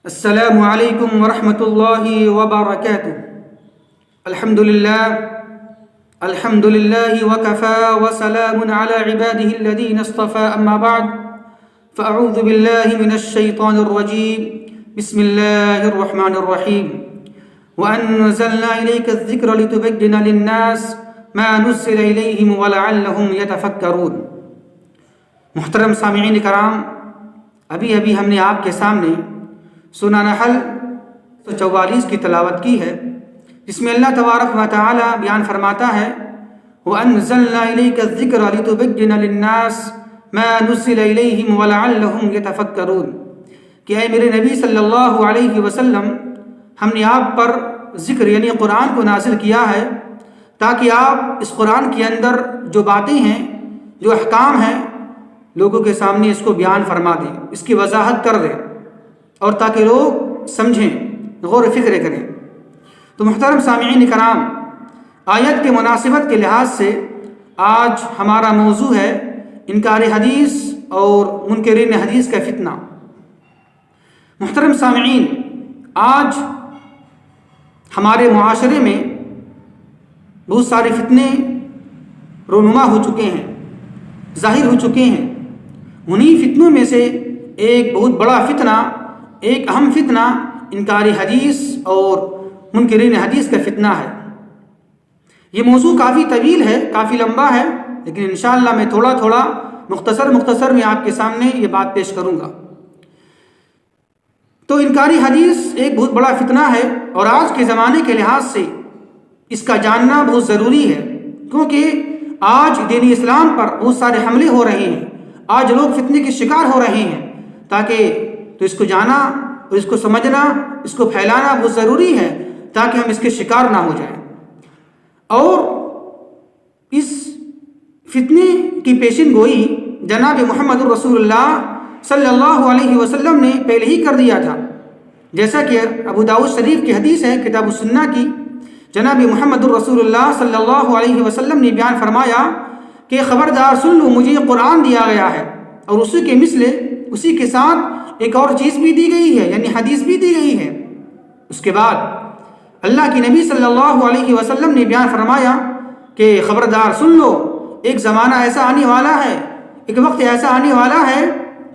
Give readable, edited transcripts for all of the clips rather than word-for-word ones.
السلام علیکم ورحمۃ اللہ وبرکاتہ۔ الحمد للہ وکفى وسلام علی عباده الذین اصطفى اما بعد فاعوذ باللہ من الشیطان الرجیم بسم اللہ الرحمن الرحیم وانزلنا الیک الذکر لتبین للناس ما نزل الیہم ولعلہم یتفکرون۔ محترم سامعین کرام، ابھی ہم نے آپ کے سامنے سورہ نحل 144 کی تلاوت کی ہے، جس میں اللہ تبارک و تعالی بیان فرماتا ہے وَأَنزَلْنَا إِلَيْكَ الذِّكْرَ لِتُبَيِّنَ لِلنَّاسِ مَا نُزِّلَ إِلَيْهِمْ وَلَعَلَّهُمْ يَتَفَكَّرُونَ کہ اے میرے نبی صلی اللہ علیہ وسلم، ہم نے آپ پر ذکر یعنی قرآن کو نازل کیا ہے تاکہ آپ اس قرآن کے اندر جو باتیں ہیں، جو احکام ہیں، لوگوں کے سامنے اس کو بیان فرما دیں، اس کی وضاحت کر دیں، اور تاکہ لوگ سمجھیں، غور و فکر کریں۔ تو محترم سامعین کرام، آیت کے مناسبت کے لحاظ سے آج ہمارا موضوع ہے انکار حدیث اور منکرین حدیث کا فتنہ۔ محترم سامعین، آج ہمارے معاشرے میں بہت سارے فتنے رونما ہو چکے ہیں، ظاہر ہو چکے ہیں۔ انہی فتنوں میں سے ایک بہت بڑا فتنہ، ایک اہم فتنہ انکار حدیث اور منکرین حدیث کا فتنہ ہے۔ یہ موضوع کافی طویل ہے، کافی لمبا ہے، لیکن انشاءاللہ میں تھوڑا مختصر میں آپ کے سامنے یہ بات پیش کروں گا۔ تو انکاری حدیث ایک بہت بڑا فتنہ ہے، اور آج کے زمانے کے لحاظ سے اس کا جاننا بہت ضروری ہے، کیونکہ آج دین اسلام پر بہت سارے حملے ہو رہے ہیں، آج لوگ فتنے کے شکار ہو رہے ہیں، تو اس کو جانا اور اس کو سمجھنا، اس کو پھیلانا بہت ضروری ہے تاکہ ہم اس کے شکار نہ ہو جائیں۔ اور اس فتنے کی پیشن گوئی جناب محمد الرسول اللہ صلی اللہ علیہ وسلم نے پہلے ہی کر دیا تھا، جیسا کہ ابو داؤد شریف کی حدیث ہے کتاب السنہ کی، جناب محمد الرسول اللہ صلی اللہ علیہ وسلم نے بیان فرمایا کہ خبردار سن لو، مجھے قرآن دیا گیا ہے اور اسی کے ساتھ ایک اور چیز بھی دی گئی ہے، یعنی حدیث بھی دی گئی ہے۔ اس کے بعد اللہ کی نبی صلی اللہ علیہ وسلم نے بیان فرمایا کہ خبردار سن لو، ایک زمانہ ایسا آنے والا ہے، ایک وقت ایسا آنے والا ہے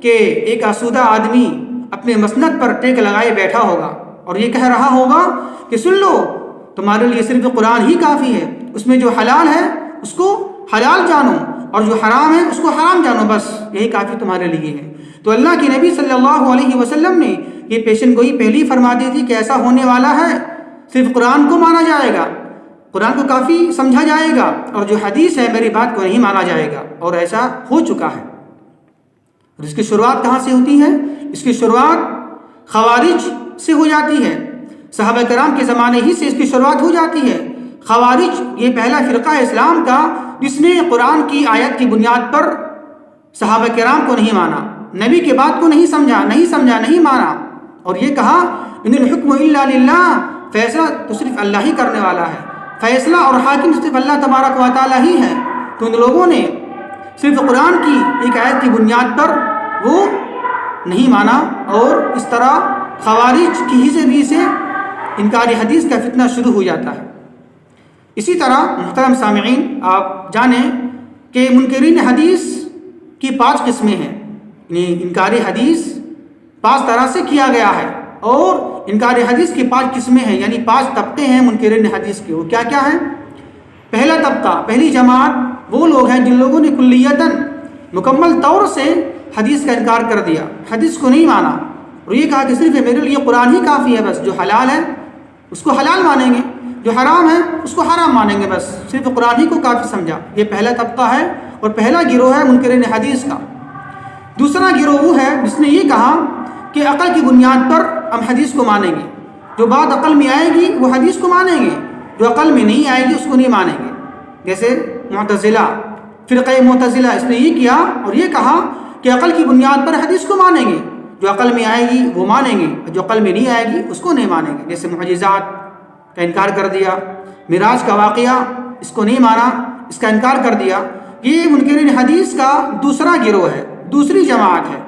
کہ ایک آسودہ آدمی اپنے مسند پر ٹیک لگائے بیٹھا ہوگا اور یہ کہہ رہا ہوگا کہ سن لو، تمہارے لیے صرف قرآن ہی کافی ہے، اس میں جو حلال ہے اس کو حلال جانو اور جو حرام ہے اس کو حرام جانو، بس یہی کافی تمہارے لیے ہے۔ تو اللہ کے نبی صلی اللہ علیہ وسلم نے یہ پیشن گوئی پہلی فرما دی تھی کہ ایسا ہونے والا ہے، صرف قرآن کو مانا جائے گا، قرآن کو کافی سمجھا جائے گا، اور جو حدیث ہے میری بات کو نہیں مانا جائے گا، اور ایسا ہو چکا ہے۔ اور اس کی شروعات کہاں سے ہوتی ہے؟ اس کی شروعات خوارج سے ہو جاتی ہے، صحابہ کرام کے زمانے ہی سے اس کی شروعات ہو جاتی ہے۔ خوارج یہ پہلا فرقہ اسلام کا جس نے قرآن کی آیت کی بنیاد پر صحابہ کرام کو نہیں مانا، نبی کے بات کو نہیں سمجھا، نہیں مانا، اور یہ کہا ان الحکم الا للہ، فیصلہ تو صرف اللہ ہی کرنے والا ہے، فیصلہ اور حاکم صرف اللہ تبارک و تعالی ہی ہے۔ تو ان لوگوں نے صرف قرآن کی ایک آیت کی بنیاد پر وہ نہیں مانا، اور اس طرح خوارج کی ہی سے انکار حدیث کا فتنہ شروع ہو جاتا ہے۔ اسی طرح محترم سامعین، آپ جانیں کہ منکرین حدیث کی 5 قسمیں ہیں، یعنی انکار حدیث 5 طرح سے کیا گیا ہے، اور انکار حدیث کی 5 قسمیں ہیں، یعنی 5 طبقے ہیں منکرین حدیث کے۔ وہ کیا ہیں؟ پہلا طبقہ، پہلی جماعت وہ لوگ ہیں جن لوگوں نے کلیتاً مکمل طور سے حدیث کا انکار کر دیا، حدیث کو نہیں مانا، اور یہ کہا کہ صرف میرے لیے قرآن ہی کافی ہے، بس جو حلال ہے اس کو حلال مانیں گے، جو حرام ہے اس کو حرام مانیں گے، بس صرف قرآن ہی کو کافی سمجھا۔ یہ پہلا طبقہ ہے اور پہلا گروہ ہے منکرین حدیث کا۔ دوسرا گروہ وہ ہے جس نے یہ کہا کہ عقل کی بنیاد پر ہم حدیث کو مانیں گے، جو بات عقل میں آئے گی وہ حدیث کو مانیں گے، جو عقل میں نہیں آئے گی اس کو نہیں مانیں گے۔ جیسے معتزلہ، فرقہ معتزلہ، اس نے یہ کیا اور یہ کہا کہ عقل کی بنیاد پر حدیث کو مانیں گے، جو عقل میں آئے گی وہ مانیں گے، جو عقل میں نہیں آئے گی اس کو نہیں مانیں گے۔ جیسے معجزات کا انکار کر دیا، معراج کا واقعہ اس کو نہیں مانا، اس کا انکار کر دیا۔ یہ منکرین حدیث کا دوسرا گروہ ہے، دوسری جماعت ہے۔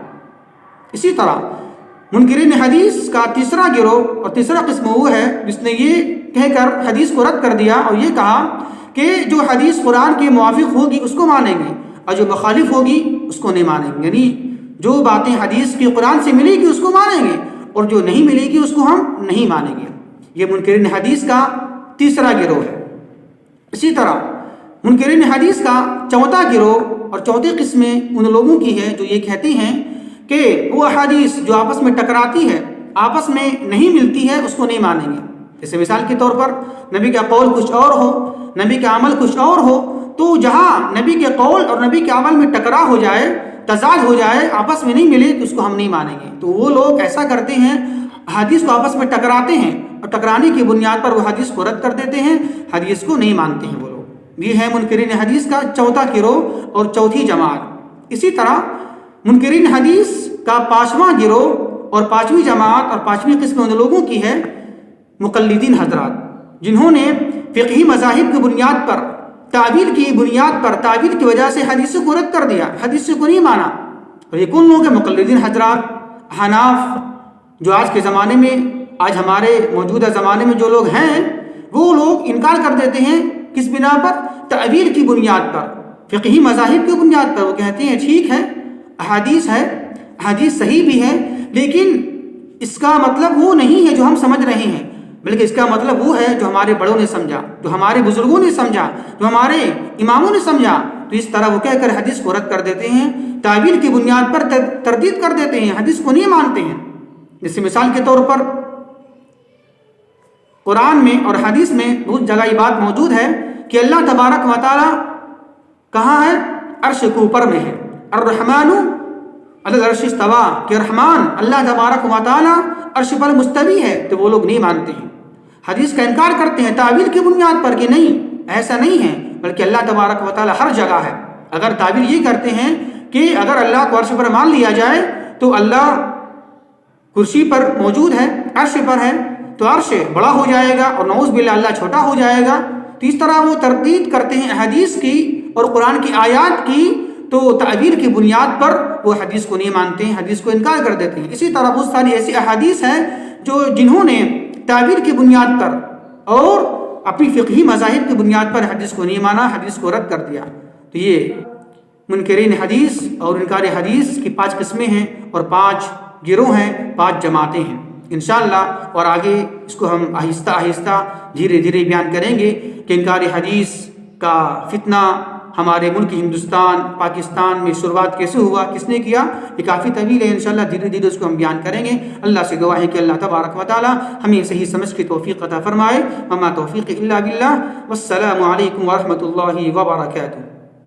اسی طرح منکرین حدیث کا تیسرا گروہ اور تیسرا قسم وہ ہے جس نے یہ کہہ کر حدیث کو رد کر دیا اور یہ کہا کہ جو حدیث قرآن کے موافق ہوگی اس کو مانیں گے اور جو مخالف ہوگی اس کو نہیں مانیں گے، یعنی جو باتیں حدیث کی قرآن سے ملے گی اس کو مانیں گے اور جو نہیں ملے گی اس کو ہم نہیں مانیں گے۔ یہ منکرین حدیث کا تیسرا گروہ ہے۔ اسی طرح منکرین حدیث کا چوتھا گروہ اور چوتھی قسمیں ان لوگوں کی ہے جو یہ کہتے ہیں کہ وہ احادیث جو آپس میں ٹکراتی ہے، آپس میں نہیں ملتی ہے، اس کو نہیں مانیں گے۔ جیسے مثال کے طور پر نبی کا قول کچھ اور ہو، نبی کا عمل کچھ اور ہو، تو جہاں نبی کے قول اور نبی کے عمل میں ٹکرا ہو جائے، تضاد ہو جائے، آپس میں نہیں ملے تو اس کو ہم نہیں مانیں گے۔ تو وہ لوگ ایسا کرتے ہیں، حدیث کو آپس میں ٹکراتے ہیں اور ٹکرانے کی بنیاد پر وہ حدیث کو رد کر دیتے ہیں، حدیث کو نہیں مانتے ہیں وہ لوگ۔ یہ ہے منکرین حدیث کا چوتھا گروہ اور چوتھی جماعت۔ اسی طرح منکرین حدیث کا پانچواں گروہ اور پانچویں جماعت اور پانچویں قسم ان لوگوں کی ہے مقلدین حضرات، جنہوں نے فقہی مذاہب کی بنیاد پر، تعویل کی بنیاد پر، تعویل کی وجہ سے حدیث کو رد کر دیا، حدیث کو نہیں مانا۔ اور یہ کون لوگ ہیں؟ مقلدین حضرات، حناف، جو آج کے زمانے میں، آج ہمارے موجودہ زمانے میں جو لوگ ہیں، وہ لوگ انکار کر دیتے ہیں کس بنا پر؟ تعویل کی بنیاد پر، فقہی مذاہب کی بنیاد پر۔ وہ کہتے ہیں ٹھیک ہے، احادیث ہے، حدیث صحیح بھی ہے، لیکن اس کا مطلب وہ نہیں ہے جو ہم سمجھ رہے ہیں، بلکہ اس کا مطلب وہ ہے جو ہمارے بڑوں نے سمجھا، جو ہمارے بزرگوں نے سمجھا، جو ہمارے اماموں نے سمجھا۔ تو اس طرح وہ کہہ کر حدیث کو رد کر دیتے ہیں، تعویل کی بنیاد پر تردید کر دیتے ہیں، حدیث کو نہیں مانتے ہیں۔ جیسے مثال کے طور پر قرآن میں اور حدیث میں بہت جگہ یہ بات موجود ہے کہ اللہ تبارک و تعالی کہاں ہے؟ عرش کے اوپر میں ہے۔ الرحمن علی العرش استویٰ، کہ رحمان اللہ تبارک و تعالی عرش پر مستوی ہے، تو وہ لوگ نہیں مانتے ہیں، حدیث کا انکار کرتے ہیں تعویل کی بنیاد پر کہ نہیں، ایسا نہیں ہے، بلکہ اللہ تبارک و تعالی ہر جگہ ہے۔ اگر تعویل یہ کرتے ہیں کہ اگر اللہ کو عرش پر مان لیا جائے تو اللہ کرسی پر موجود ہے، عرش پر ہے، تو عرش بڑا ہو جائے گا اور نعوذ باللہ اللہ چھوٹا ہو جائے گا۔ تو اس طرح وہ تردید کرتے ہیں حدیث کی اور قرآن کی آیات کی، تو تعبیر کی بنیاد پر وہ حدیث کو نہیں مانتے ہیں، حدیث کو انکار کر دیتے ہیں۔ اسی طرح بہت ساری ایسی احادیث ہیں جنہوں نے تعبیر کی بنیاد پر اور اپنی فقہی مذاہب کی بنیاد پر حدیث کو نہیں مانا، حدیث کو رد کر دیا۔ تو یہ منکرین حدیث اور انکار حدیث کی 5 قسمیں ہیں اور 5 گروہ ہیں، 5 جماعتیں ہیں انشاءاللہ۔ اور آگے اس کو ہم آہستہ آہستہ دھیرے دھیرے بیان کریں گے کہ انکار حدیث کا فتنہ ہمارے ملک ہندوستان، پاکستان میں شروعات کیسے ہوا، کس نے کیا، یہ کافی طویل ہے، انشاءاللہ دھیرے دھیرے اس کو ہم بیان کریں گے۔ اللہ سے دعا ہے کہ اللہ تبارک و تعالی ہمیں صحیح سمجھ کی توفیق عطا فرمائے۔ وما توفیق الا باللہ، والسلام علیکم ورحمۃ اللہ وبرکاتہ۔